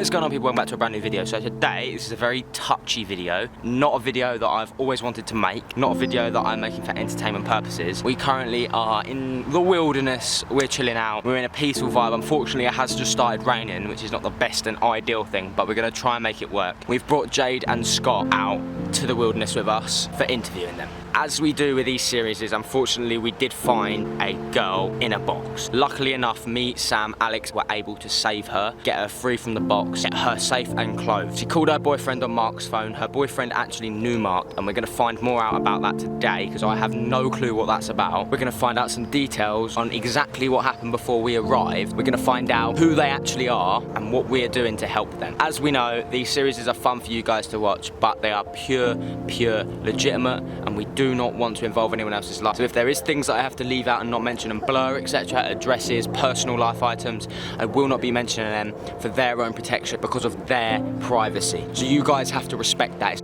What is going on, people? Welcome back to a brand new video. So today, this is a very touchy video. Not a video that I've always wanted to make. Not a video that I'm making for entertainment purposes. We currently are in the wilderness. We're chilling out. We're in a peaceful vibe. Unfortunately, it has just started raining, which is not the best and ideal thing, but we're going to try and make it work. We've brought Jade and Scott out to the wilderness with us for interviewing them. As we do with these series, unfortunately we did find a girl in a box. Luckily enough, me, Sam, Alex were able to save her, get her free from the box, get her safe and clothed. She called her boyfriend on Mark's phone. Her boyfriend actually knew Mark, and we're going to find more out about that today because I have no clue what that's about. We're going to find out some details on exactly what happened before we arrived. We're going to find out who they actually are and what we're doing to help them. As we know, these series are fun for you guys to watch, but they are pure, legitimate, and we do not want to involve anyone else's life. So if there is things that I have to leave out and not mention and blur, etc., addresses, personal life items, I will not be mentioning them for their own protection because of their privacy. So you guys have to respect that.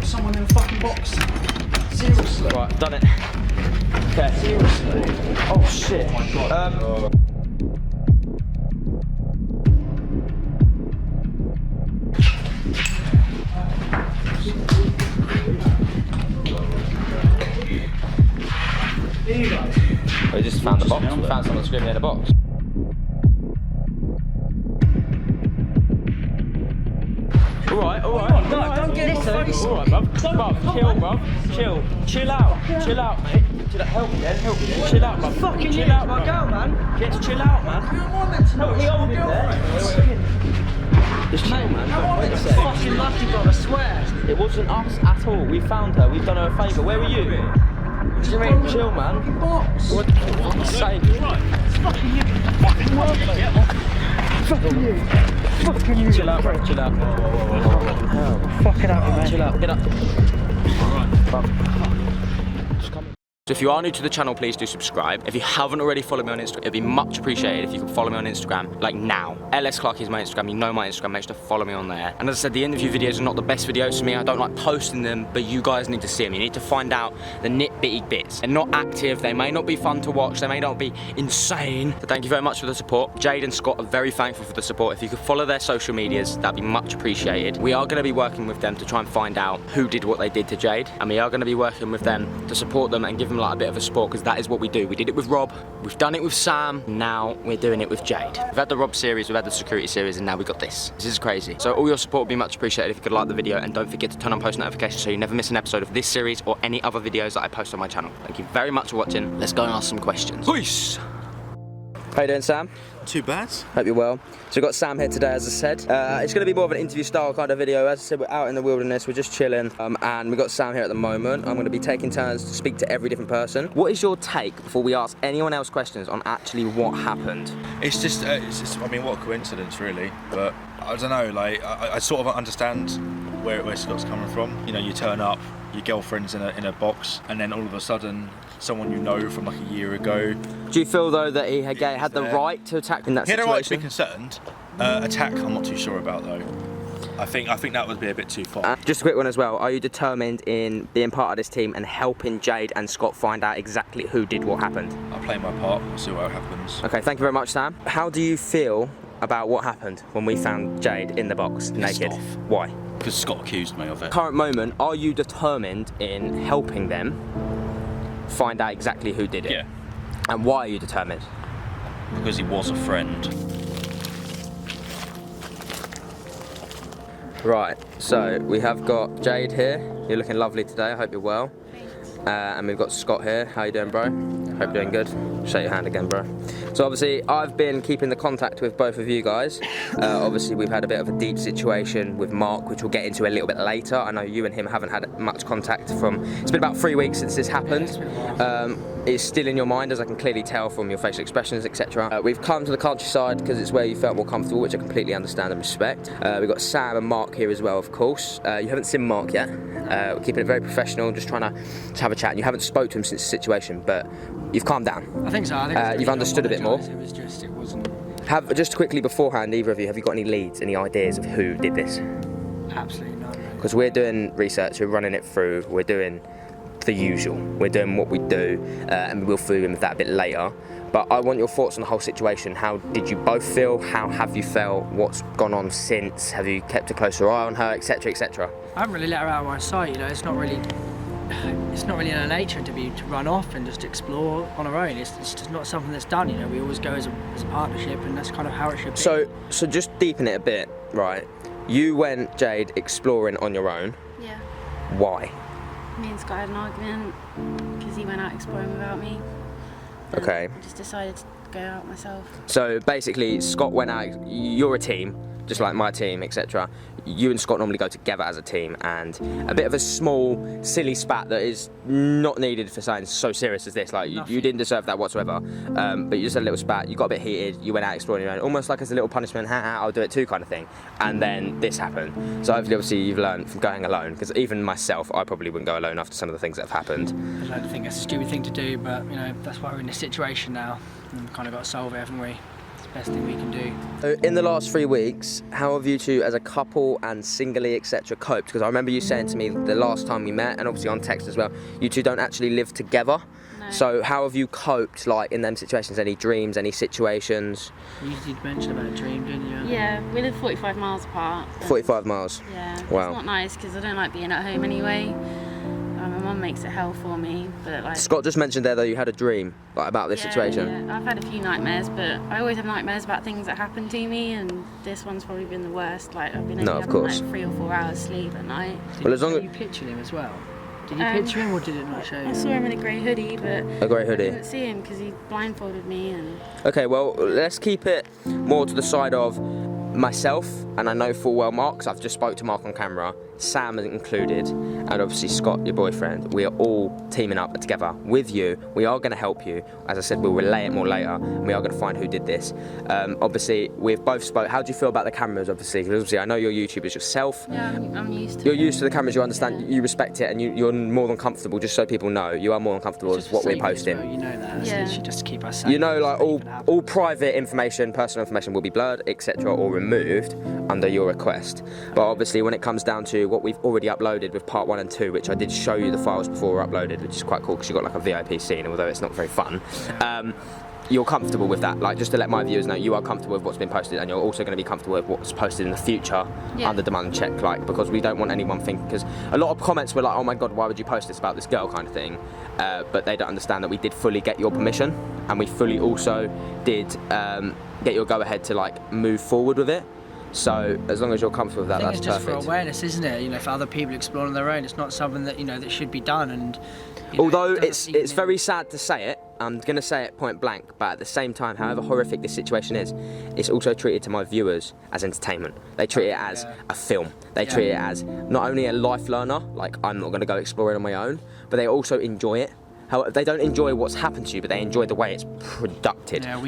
Someone in a fucking box. Seriously. Right, done it. Okay. Seriously. Oh shit. Oh my god. We just found the box. We found someone screaming in a box. Alright. No, don't get in my face. Alright, bruv. Chill out, mate. Help me then. Chill out, bruv. Fucking chill you, out, my bruv. girl, man. Get to chill out, man. No, he hold it there. Just chill, man. Wait a sec. Fucking lucky, bro, I swear. It wasn't us at all. We found her. We've done her a favour. Where were you? What do you mean? Chill, man. Box. What the sake? It's fucking you. Fucking you. Fucking you. Chill out, bro. Chill out. Fucking out, man. Chill out. Get up. Just come. So if you are new to the channel, please do subscribe. If you haven't already followed me on Instagram, it'd be much appreciated if you could follow me on Instagram, like now. LS Clark is my Instagram, you know my Instagram, make sure to follow me on there. And as I said, the interview videos are not the best videos for me. I don't like posting them, but you guys need to see them. You need to find out the nitty bits. They're not active, they may not be fun to watch, they may not be insane. So thank you very much for the support. Jade and Scott are very thankful for the support. If you could follow their social medias, that'd be much appreciated. We are gonna be working with them to try and find out who did what they did to Jade. And we are gonna be working with them to support them and give them like a bit of a support, because that is what we do. We did it with Rob, we've done it with Sam, now we're doing it with Jade. We've had the Rob series, we've had the security series, and now we got this. This is crazy. So all your support would be much appreciated if you could like the video, and don't forget to turn on post notifications so you never miss an episode of this series or any other videos that I post on my channel. Thank you very much for watching. Let's go and ask some questions. Peace! How you doing, Sam? Too bad. Hope you're well. So we've got Sam here today, as I said. It's going to be more of an interview style kind of video. As I said, we're out in the wilderness, we're just chilling, and we've got Sam here at the moment. I'm going to be taking turns to speak to every different person. What is your take, before we ask anyone else questions, on actually what happened? It's just, I mean, what a coincidence, really. But I don't know, like, I sort of understand where Scott's coming from. You know, you turn up, your girlfriend's in a box, and then all of a sudden, someone you know from like a year ago. Do you feel though that he had the right to attack in that He had situation? a right to be concerned. Attack, I'm not too sure about though. I think that would be a bit too far. Just a quick one as well. Are you determined in being part of this team and helping Jade and Scott find out exactly who did what happened? I'll play my part. We'll see what happens. Okay, thank you very much, Sam. How do you feel about what happened when we found Jade in the box naked? Off. Why? Because Scott accused me of it. Current moment, are you determined in helping them find out exactly who did it? Yeah. And why are you determined? Because he was a friend. Right, so we have got Jade here. You're looking lovely today, I hope you're well. And we've got Scott here. How you doing, bro? Hope you're doing good. Shake your hand again, bro. So obviously, I've been keeping the contact with both of you guys. Obviously, we've had a bit of a deep situation with Mark, which we'll get into a little bit later. I know you and him haven't had much contact from... It's been about 3 weeks since this happened. is still in your mind, as I can clearly tell from your facial expressions, etc. We've come to the countryside because it's where you felt more comfortable, which I completely understand and respect. We've got Sam and Mark here as well, of course. You haven't seen Mark yet. We're keeping it very professional, just trying to have a chat. And you haven't spoke to him since the situation, but you've calmed down. I think so. I think you've understood a bit more. It was just, it wasn't. Just quickly beforehand, either of you, have you got any leads, any ideas of who did this? Absolutely none. Because we're doing research, we're running it through, we're doing the usual. We're doing what we do, and we'll fill in with that a bit later. But I want your thoughts on the whole situation. How did you both feel? How have you felt? What's gone on since? Have you kept a closer eye on her, etc., etc.? I haven't really let her out of my sight. You know, it's not really in her nature to run off and just explore on her own. It's just not something that's done. You know, we always go as a partnership, and that's kind of how it should be. So just deepen it a bit, right? You went, Jade, exploring on your own. Yeah. Why? Me and Scott had an argument because he went out exploring without me. Okay. I just decided to go out myself. So basically, Scott went out. You're a team, just like my team, etc. You and Scott normally go together as a team, and a bit of a small, silly spat that is not needed for something so serious as this. Like, you didn't deserve that whatsoever, but you just had a little spat, you got a bit heated, you went out exploring your own, almost like as a little punishment, ha, I'll do it too kind of thing, and then this happened. So hopefully, obviously, you've learned from going alone, because even myself, I probably wouldn't go alone after some of the things that have happened. I don't think that's a stupid thing to do, but, you know, that's why we're in this situation now, and we've kind of got to solve it, haven't we? Best thing we can do. So in the last 3 weeks, how have you two as a couple and singly, etc., coped? Because I remember you saying to me the last time we met, and obviously on text as well, you two don't actually live together. No. So how have you coped, like, in them situations? Any dreams, any situations? You did mention about a dream, didn't you? Yeah, we live 45 miles apart. 45 miles? Yeah. Wow. It's not nice because I don't like being at home anyway. My mum makes it hell for me, but like... Scott just mentioned there, though, you had a dream, like, about this situation. Yeah, I've had a few nightmares, but I always have nightmares about things that happen to me, and this one's probably been the worst. Like, I've been No, of course. like 3 or 4 hours sleep at night. Well, as long as you pictured him as well. Did you picture him, or did it not show you? I saw him in a grey hoodie, but a grey I hoodie. didn't see him because he blindfolded me. And Okay, well, let's keep it more to the side of myself, and I know full well Mark, because I've just spoke to Mark on camera, Sam included, and obviously Scott, your boyfriend. We are all teaming up together with you. We are going to help you. As I said, we'll relay it more later, and we are going to find who did this. Obviously, we've both spoke. How do you feel about the cameras, obviously? Because obviously, I know you're YouTubers yourself. yeah, I'm used to You're it. used to the cameras, you understand, you respect it, and you're more than comfortable, just so people know, you are more than comfortable with what we're posting. You know that. It's Yeah. literally just to keep us safe. You know, like, Doesn't even happen. all private information, personal information will be blurred, etc., or removed under your request. But obviously, when it comes down to what we've already uploaded with part 1 and 2, which I did show you the files before we're uploaded, which is quite cool because you've got like a VIP scene, although it's not very fun. You're comfortable with that, like, just to let my viewers know, you are comfortable with what's been posted, and you're also going to be comfortable with what's posted in the future under demand check, like, because we don't want anyone thinking, because a lot of comments were like, oh my god, why would you post this about this girl, kind of thing, but they don't understand that we did fully get your permission, and we fully also did get your go ahead to, like, move forward with it. So as long as you're comfortable with that, I think that's it's just perfect. for awareness, isn't it? You know, for other people exploring their own, it's not something that, you know, that should be done. And you know, Although it it's very sad to say it, I'm going to say it point blank, but at the same time, however horrific this situation is, it's also treated to my viewers as entertainment. They treat it as a film. They treat it as not only a life learner, like, I'm not going to go exploring on my own, but they also enjoy it. However, they don't enjoy what's happened to you, but they enjoy the way it's produced,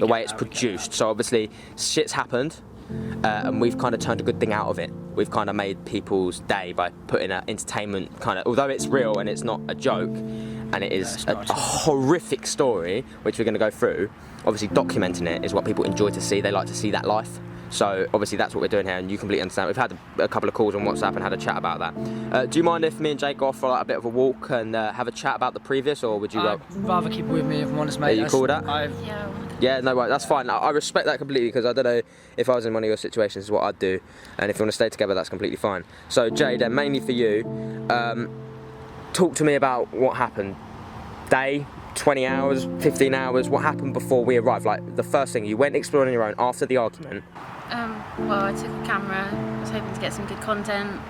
the way it's produced. So obviously, shit's happened. And we've kind of turned a good thing out of it. We've kind of made people's day by putting an entertainment kind of, although it's real and it's not a joke, and it is a horrific story, which we're going to go through. Obviously, documenting it is what people enjoy to see. They like to see that life. So obviously that's what we're doing here, and you completely understand. We've had a couple of calls on WhatsApp and had a chat about that. Do you mind if me and Jake go off for like a bit of a walk and have a chat about the previous, or would you I'd rather keep it with me if I'm honest, mate. Are you cool with that? Yeah. Yeah, no, right, that's fine. I respect that completely, because I don't know if I was in one of your situations is what I'd do, and if you want to stay together, that's completely fine. So Jay, then mainly for you, talk to me about what happened. Day, 20 hours, 15 hours, what happened before we arrived? Like, the first thing, you went exploring on your own after the argument. Well, I took a camera. I was hoping to get some good content.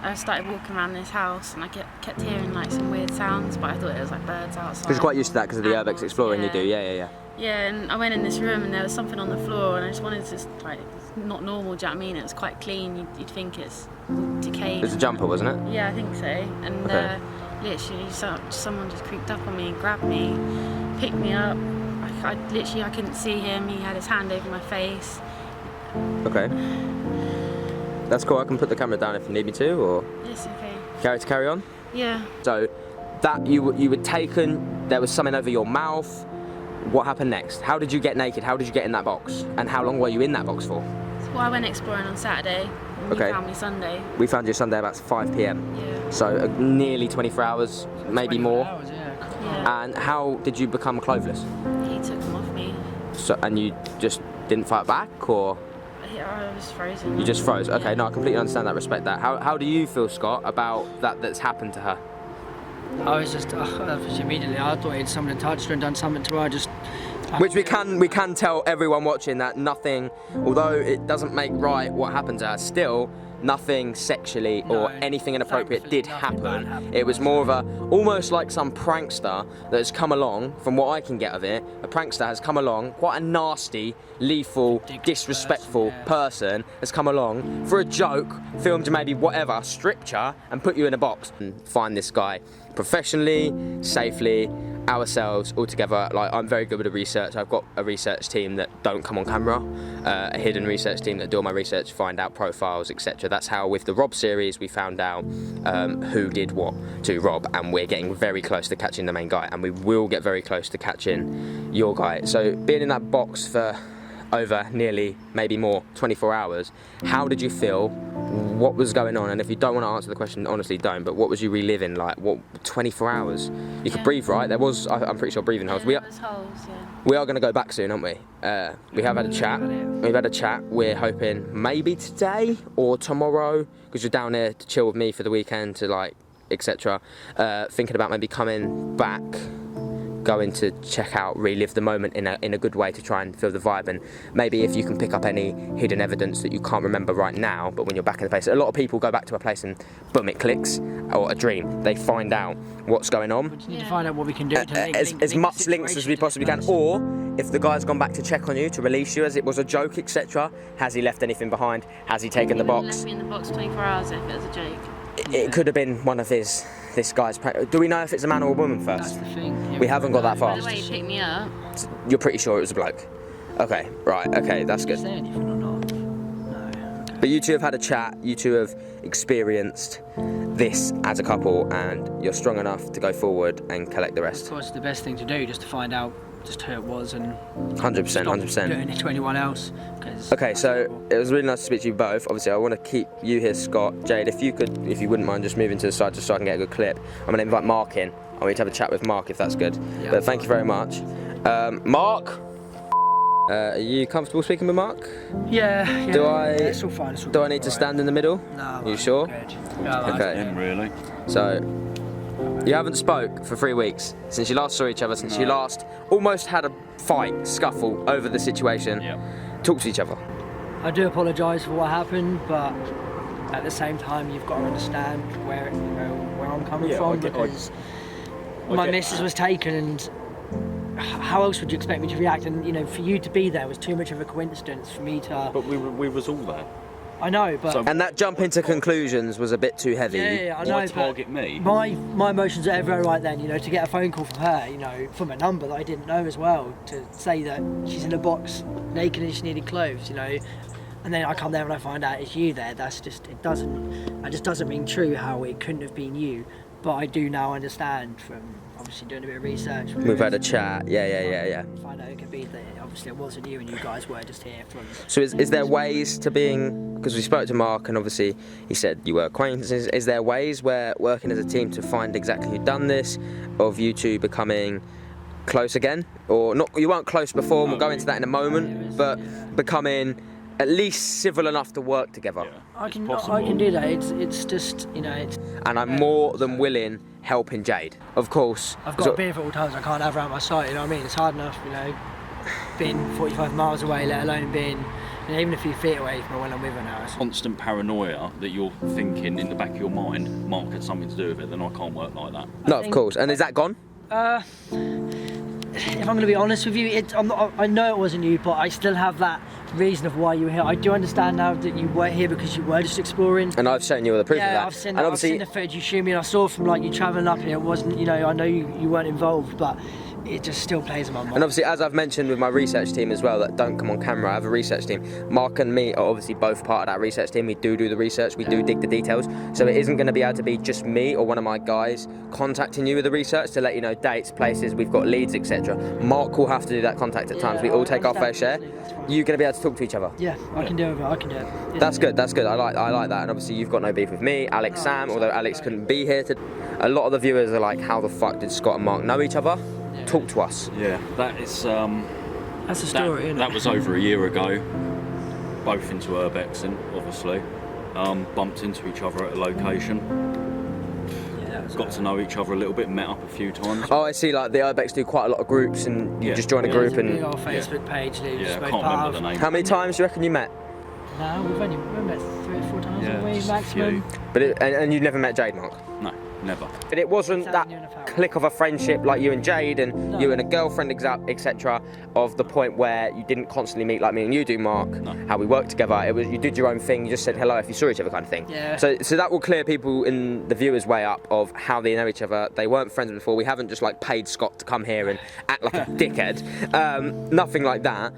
I started walking around this house, and I kept hearing like some weird sounds, but I thought it was like birds outside. Because you're quite used to that because of the urbex exploring you do, yeah. Yeah, and I went in this room and there was something on the floor, and I just wanted to just, like, it's not normal, do you know what I mean? It was quite clean, you'd think it's decayed. It was a jumper, wasn't it? Yeah, I think so. And Okay. literally someone just creeped up on me and grabbed me, picked me up. I couldn't see him. He had his hand over my face. Okay. That's cool. I can put the camera down if you need me to, or It's okay. carry on. Yeah. So that you were taken. There was something over your mouth. What happened next? How did you get naked? How did you get in that box? And how long were you in that box for? Well, I went exploring on Saturday. And Okay. You found me Sunday. We found you Sunday about 5 p.m. Yeah. So nearly 24 hours, maybe 24 more. hours, yeah. Yeah. And how did you become clothless? He took them off me. So, and you just didn't fight back, or I was frozen. you just froze? Okay, Yeah. no, I completely understand that, respect that. How do you feel, Scott, about that's happened to her? I was just, immediately, I thought someone had touched her and done something to her. Which we can tell everyone watching that nothing, although it doesn't make right what happened to her, still nothing sexually or No, anything inappropriate thankfully did nothing bad happen. happened It was to her. more of a, almost like some prankster that has come along, from what I can get of it, a prankster has come along, quite a nasty, lethal, Ridiculous disrespectful person, person has come along for a joke, filmed maybe whatever, stripped you and put you in a box. And find this guy professionally, safely, ourselves all together. Like, I'm very good with the research. I've got a research team that don't come on camera, a hidden research team that do all my research, find out profiles, etc. That's how with the Rob series we found out who did what to Rob, and we're getting very close to catching the main guy, and we will get very close to catching your guy. So being in that box for over nearly, maybe more, 24 hours, how did you feel? What was going on? And if you don't want to answer the question, honestly don't, but what was you reliving? Like, what, 24 hours? You could breathe, right? There was, I'm pretty sure, breathing holes. There was holes, yeah. We are going to go back soon, aren't we? We have had a chat. We've had a chat. We're hoping maybe today or tomorrow, because you're down there to chill with me for the weekend, to like, etc. Thinking about maybe coming back, going to check out, relive the moment in a good way to try and feel the vibe, and maybe if you can pick up any hidden evidence that you can't remember right now, but when you're back in the place. A lot of people go back to a place and boom, it clicks, or a dream. They find out what's going on. We just need to find out what we can do to As much links as we possibly can, or if the guy's gone back to check on you to release you as it was a joke, etc. Has he left anything behind? Has he taken the He wouldn't box? left me in the box 24 hours if it was a joke. It could have been one of this guy's. Do we know if it's a man or a woman That's first? the thing. Yeah, We haven't got that far. By the way he picked me up, You're pretty sure it was a bloke. Okay, right. Okay, that's Is good. there anything or not? No. But you two have had a chat. You two have experienced this as a couple, and you're strong enough to go forward and collect the Of rest. course, the best thing to do just to find out just who it was and 100%, stop 100%. doing it to anyone else. 'Cause Okay, so it was really nice to speak to you both. Obviously, I want to keep you here, Scott. Jade, if you wouldn't mind just moving to the side just so I can get a good clip. I'm going to invite Mark in. I want you to have a chat with Mark if that's good. Yeah, But thank you very much. Mark, are you comfortable speaking with Mark? yeah. Do I- It's all fine. It's all Do I good, need to all stand in the middle? right. No. You I'm sure? good. Yeah, I'm Okay. Him, really. So, you haven't spoke for 3 weeks since you last saw each other, since you last almost had a fight, scuffle over the situation. Yeah. Talk to each other. I do apologise for what happened, but at the same time, you've got to understand where I'm coming Yeah, from, I get- because I my get missus that. was taken, and how else would you expect me to react? And for you to be there was too much of a coincidence for me to. But we was all there. I know, but So- And that jump into conclusions was a bit too heavy. yeah, I know. Why but target me? My emotions are very right then. To get a phone call from her, from a number that I didn't know as well, to say that she's in a box naked and she needed clothes, and then I come there and I find out it's you there. That's just it doesn't ring true how it couldn't have been you. But I do now understand from obviously doing a bit of research. We've had a chat. Yeah. Find out it could be that obviously it wasn't you and you guys were just here from. So is there ways to being, because we spoke to Mark and obviously he said you were acquaintances, is there ways where working as a team to find exactly who done this, of you two becoming close again? Or not, you weren't close before, and we'll go into that in a moment, but becoming at least civil enough to work together. Yeah. I can possible. do that. It's just it's. And I'm more than willing helping Jade. Of course. I've got a beer at all times. I can't have her out my sight. You know what I mean? It's hard enough, being 45 miles away, let alone being even a few feet away from when I'm with her now. Constant paranoia that you're thinking in the back of your mind, Mark had something to do with it, then I can't work like that. No, of course. And is that gone? if I'm going to be honest with you, I know it wasn't you, but I still have that reason of why you were here. I do understand now that you were here because you were just exploring. And I've shown you all the proof of that. Yeah, I've seen the footage you showed me, and I saw from like you travelling up here. It wasn't, you know, I know you weren't involved, but it just still plays in my mind. And obviously, as I've mentioned with my research team as well, that don't come on camera, I have a research team. Mark and me are obviously both part of that research team. We do the research, we do dig the details. So it isn't going to be able to be just me or one of my guys contacting you with the research to let you know dates, places, we've got leads, etc. Mark will have to do that contact at times. We all take our fair share. You're going to be able to talk to each other. Yeah, I can do it. I can do it. Yeah. That's good. That's good. I like that. And obviously, you've got no beef with me, Alex, Sam. Although Alex couldn't be here. A lot of the viewers are like, "How the fuck did Scott and Mark know each other?" Yeah. Talk to us. Yeah, that is. That's a story. Isn't it? That was over a year ago. Both into urbexing, obviously. Bumped into each other at a location. Got to know each other a little bit, met up a few times. Oh, I see. Like the Urbex do quite a lot of groups, and you just join a group and. Big old Facebook page. Yeah, I can't remember the name. How many times do you reckon you met? No, we've met 3 or 4 times, haven't we, just maximum? But and you never met Jade, Mark? No, never. But it wasn't that click of a friendship like you and Jade and you and a girlfriend, etc. Of the point where you didn't constantly meet like me and you do, Mark. No. How we worked together. It was you did your own thing. You just said hello if you saw each other, kind of thing. Yeah. So that will clear people in the viewers' way up of how they know each other. They weren't friends before. We haven't just like paid Scott to come here and act like a dickhead. Nothing like that.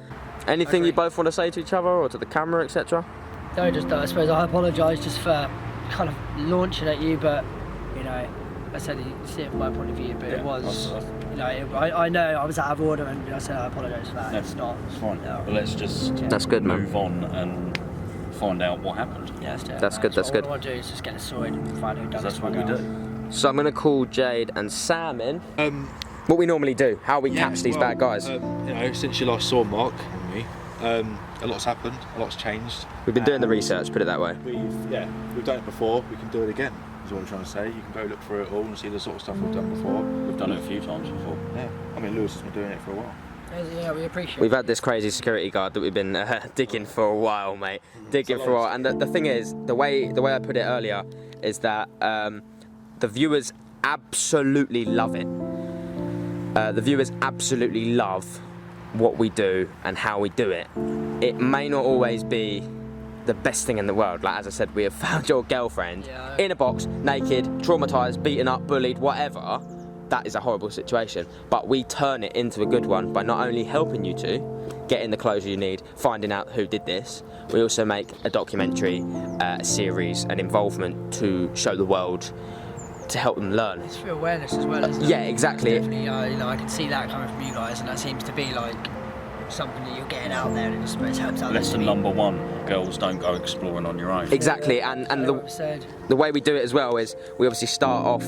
Anything you both want to say to each other or to the camera, etc. No, I suppose I apologise just for kind of launching at you, but you know, I said you see it from my point of view, but it was, you know, I know I was out of order, and I said I apologise for that. No, it's not. It's fine. No. But let's just That's good, man. move on and find out what happened. Yeah, let's do it. That's good. That's good. What I want to do is just get it sorted and find who done That's this what we one. do. So I'm going to call Jade and Sam in. What we normally do, how we catch these bad guys. You know, since you last saw Mark and me, a lot's happened, a lot's changed. We've been doing the research, put it that way. We've done it before, we can do it again, is what I'm trying to say. You can go look through it all and see the sort of stuff we've done before. We've done it a few times before. Yeah, I mean, Lewis has been doing it for a while. Yeah, we appreciate it. We've had this crazy security guard that we've been digging for a while, mate. Digging for a while. And the thing is, the way I put it earlier is that the viewers absolutely love it. The viewers absolutely love what we do and how we do it. It may not always be the best thing in the world. Like as I said, we have found your girlfriend in a box, naked, traumatised, beaten up, bullied, whatever. That is a horrible situation. But we turn it into a good one by not only helping you to get in the closure you need, finding out who did this, we also make a documentary, a series, an involvement to show the world, to help them learn. It's for awareness as well, isn't it? Yeah, exactly. Definitely, you know, I can see that coming from you guys, and that seems to be like something that you're getting out there, and it helps out. Lesson number 1, girls don't go exploring on your own. Exactly, and the way we do it as well is we obviously start off,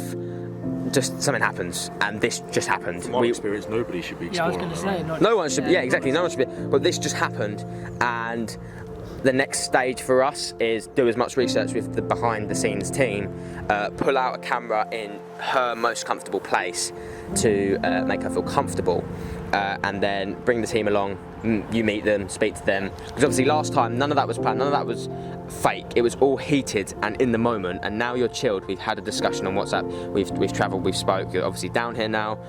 just something happens, and this just happened. From my experience, nobody should be exploring. Yeah, I was going to say, no one should be, exactly, no one should be, but this just happened, and the next stage for us is do as much research with the behind the scenes team, pull out a camera in her most comfortable place to make her feel comfortable, and then bring the team along. You meet them, speak to them, because obviously last time none of that was planned, none of that was fake. It was all heated and in the moment, and now you're chilled. We've had a discussion on WhatsApp, we've travelled, we've spoke. You're obviously down here now,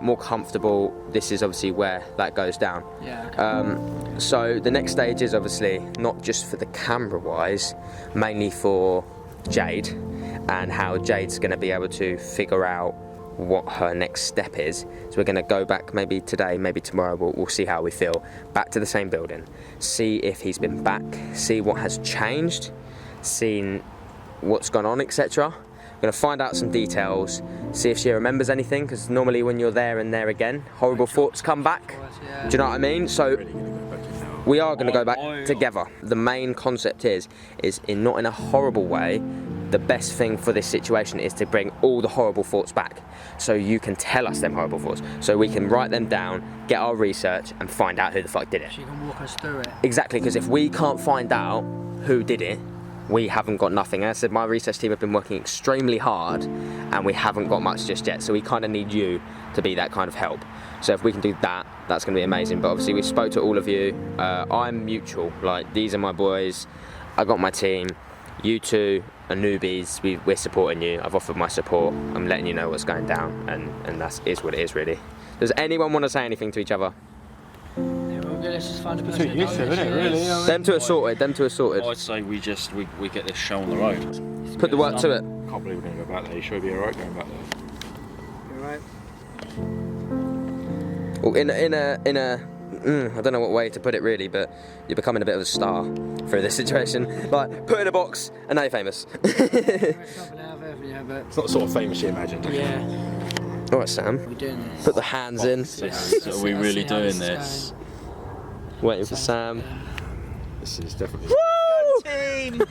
more comfortable. This is obviously where that goes down. Yeah. Okay. So the next stage is obviously not just for the camera wise, mainly for Jade, and how Jade's going to be able to figure out what her next step is. So we're going to go back maybe today, maybe tomorrow, we'll see how we feel, back to the same building, see if he's been back, see what has changed, seen what's gone on, etc. We're going to find out some details, see if she remembers anything, because normally when you're there and there again, horrible thoughts come back. Do you know what I mean? So we are going to go back together. The main concept is in not in a horrible way. The best thing for this situation is to bring all the horrible thoughts back, so you can tell us them horrible thoughts, so we can write them down, get our research, and find out who the fuck did it. So you can walk us through it. Exactly, because if we can't find out who did it, we haven't got nothing. As I said, my research team have been working extremely hard, and we haven't got much just yet, so we kind of need you to be that kind of help. So if we can do that, that's going to be amazing. But obviously we spoke to all of you. I'm mutual, like these are my boys, I got my team, you two are newbies, we're supporting you. I've offered my support, I'm letting you know what's going down, and that is what it is really. Does anyone want to say anything to each other? Yeah, well, let's just find a person. Between you two, isn't it, really? I mean, Them two are sorted. Them two are sorted. I'd say we get this show on the road. Put the work to it. Can't believe we're going to go back there. You sure you'll be alright going back there? You're right. Well, in a I don't know what way to put it really, but you're becoming a bit of a star through this situation. Like, put in a box and now you're famous. Yeah, but It's not the sort of famous you imagined. yeah, All right, Sam. we're doing this. Put the hands in. So are we really doing this? Waiting for Sam. This is definitely. Team.